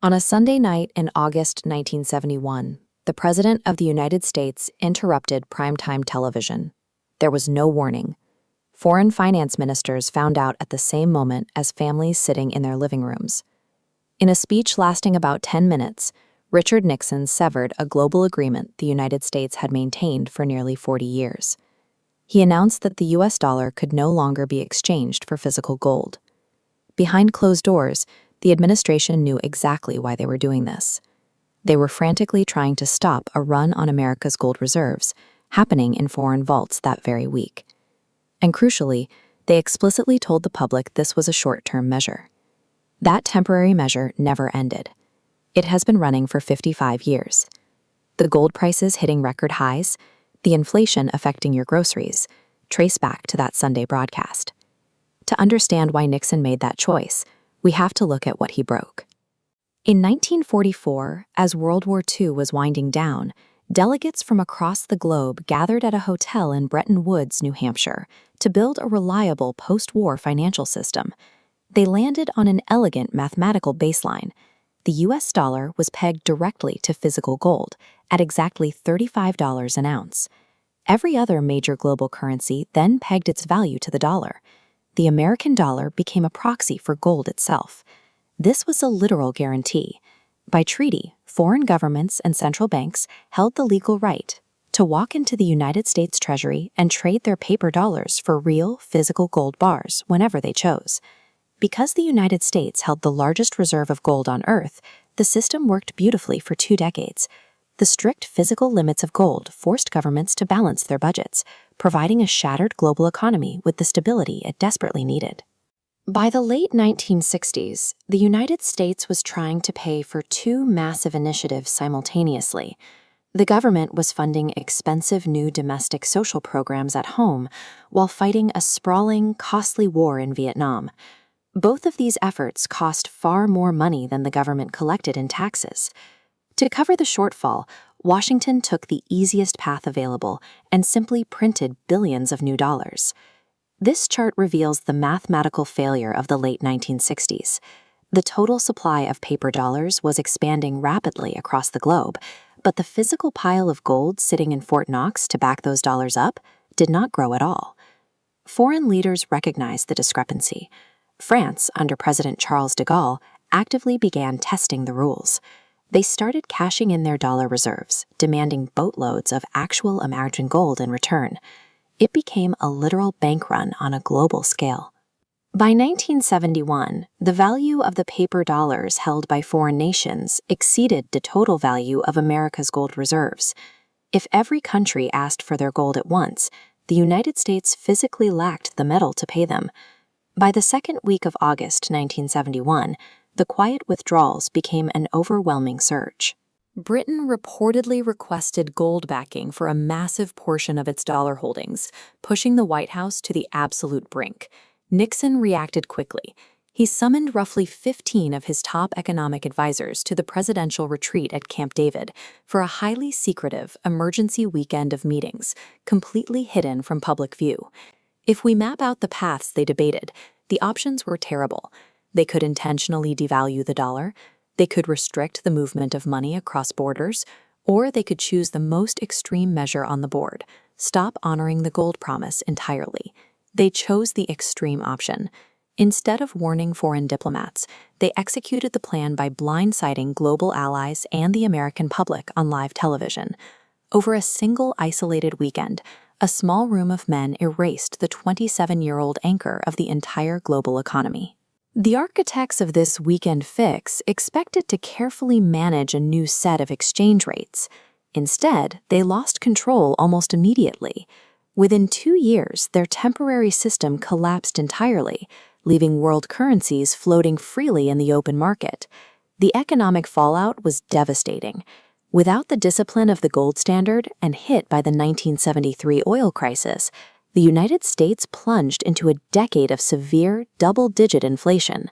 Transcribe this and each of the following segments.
On a Sunday night in August 1971, the President of the United States interrupted primetime television. There was no warning. Foreign finance ministers found out at the same moment as families sitting in their living rooms. In a speech lasting about 10 minutes, Richard Nixon severed a global agreement the United States had maintained for nearly 40 years. He announced that the U.S. dollar could no longer be exchanged for physical gold. Behind closed doors, the administration knew exactly why they were doing this. They were frantically trying to stop a run on America's gold reserves, happening in foreign vaults that very week. And crucially, they explicitly told the public this was a short-term measure. That temporary measure never ended. It has been running for 55 years. The gold prices hitting record highs, the inflation affecting your groceries, trace back to that Sunday broadcast. To understand why Nixon made that choice, we have to look at what he broke. In 1944, as World War II was winding down, delegates from across the globe gathered at a hotel in Bretton Woods, New Hampshire, to build a reliable post-war financial system. They landed on an elegant mathematical baseline. The U.S. dollar was pegged directly to physical gold at exactly $35 an ounce. Every other major global currency then pegged its value to the dollar. The American dollar became a proxy for gold itself. This was a literal guarantee. By treaty, foreign governments and central banks held the legal right to walk into the United States Treasury and trade their paper dollars for real, physical gold bars whenever they chose. Because the United States held the largest reserve of gold on Earth, the system worked beautifully for 2 decades. The strict physical limits of gold forced governments to balance their budgets, providing a shattered global economy with the stability it desperately needed. By the late 1960s, the United States was trying to pay for 2 massive initiatives simultaneously. The government was funding expensive new domestic social programs at home while fighting a sprawling, costly war in Vietnam. Both of these efforts cost far more money than the government collected in taxes. To cover the shortfall, Washington took the easiest path available and simply printed billions of new dollars. This chart reveals the mathematical failure of the late 1960s. The total supply of paper dollars was expanding rapidly across the globe, but the physical pile of gold sitting in Fort Knox to back those dollars up did not grow at all. Foreign leaders recognized the discrepancy. France, under President Charles de Gaulle, actively began testing the rules. They started cashing in their dollar reserves, demanding boatloads of actual American gold in return. It became a literal bank run on a global scale. By 1971, the value of the paper dollars held by foreign nations exceeded the total value of America's gold reserves. If every country asked for their gold at once, the United States physically lacked the metal to pay them. By the second week of August 1971, the quiet withdrawals became an overwhelming surge. Britain reportedly requested gold backing for a massive portion of its dollar holdings, pushing the White House to the absolute brink. Nixon reacted quickly. He summoned roughly 15 of his top economic advisors to the presidential retreat at Camp David for a highly secretive emergency weekend of meetings, completely hidden from public view. If we map out the paths they debated, the options were terrible. They could intentionally devalue the dollar, they could restrict the movement of money across borders, or they could choose the most extreme measure on the board, stop honoring the gold promise entirely. They chose the extreme option. Instead of warning foreign diplomats, they executed the plan by blindsiding global allies and the American public on live television. Over a single isolated weekend, a small room of men erased the 27-year-old anchor of the entire global economy. The architects of this weekend fix expected to carefully manage a new set of exchange rates. Instead, they lost control almost immediately. Within 2 years, their temporary system collapsed entirely, leaving world currencies floating freely in the open market. The economic fallout was devastating. Without the discipline of the gold standard and hit by the 1973 oil crisis, the United States plunged into a decade of severe, double-digit inflation.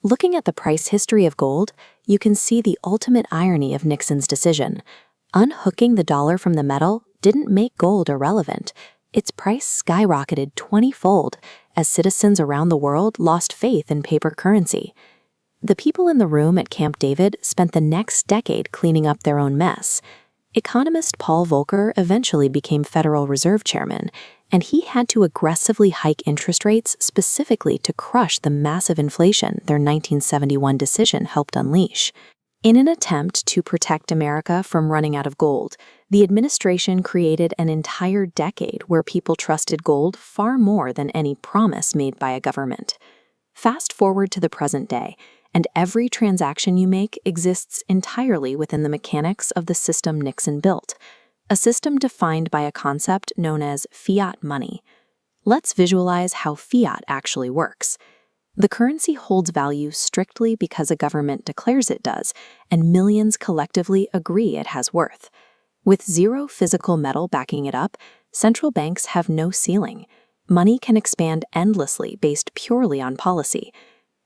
Looking at the price history of gold, you can see the ultimate irony of Nixon's decision. Unhooking the dollar from the metal didn't make gold irrelevant. Its price skyrocketed 20-fold as citizens around the world lost faith in paper currency. The people in the room at Camp David spent the next decade cleaning up their own mess. Economist Paul Volcker eventually became Federal Reserve Chairman, and he had to aggressively hike interest rates specifically to crush the massive inflation their 1971 decision helped unleash. In an attempt to protect America from running out of gold, the administration created an entire decade where people trusted gold far more than any promise made by a government. Fast forward to the present day, and every transaction you make exists entirely within the mechanics of the system Nixon built, a system defined by a concept known as fiat money. Let's visualize how fiat actually works. The currency holds value strictly because a government declares it does, and millions collectively agree it has worth. With zero physical metal backing it up, central banks have no ceiling. Money can expand endlessly based purely on policy.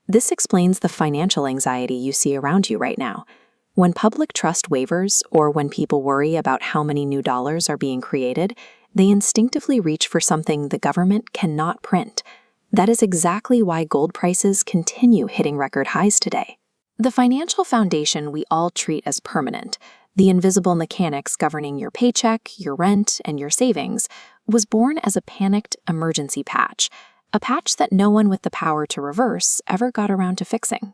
This explains the financial anxiety you see around you right now. When public trust wavers, or when people worry about how many new dollars are being created, they instinctively reach for something the government cannot print. That is exactly why gold prices continue hitting record highs today. The financial foundation we all treat as permanent, the invisible mechanics governing your paycheck, your rent, and your savings, was born as a panicked emergency patch, a patch that no one with the power to reverse ever got around to fixing.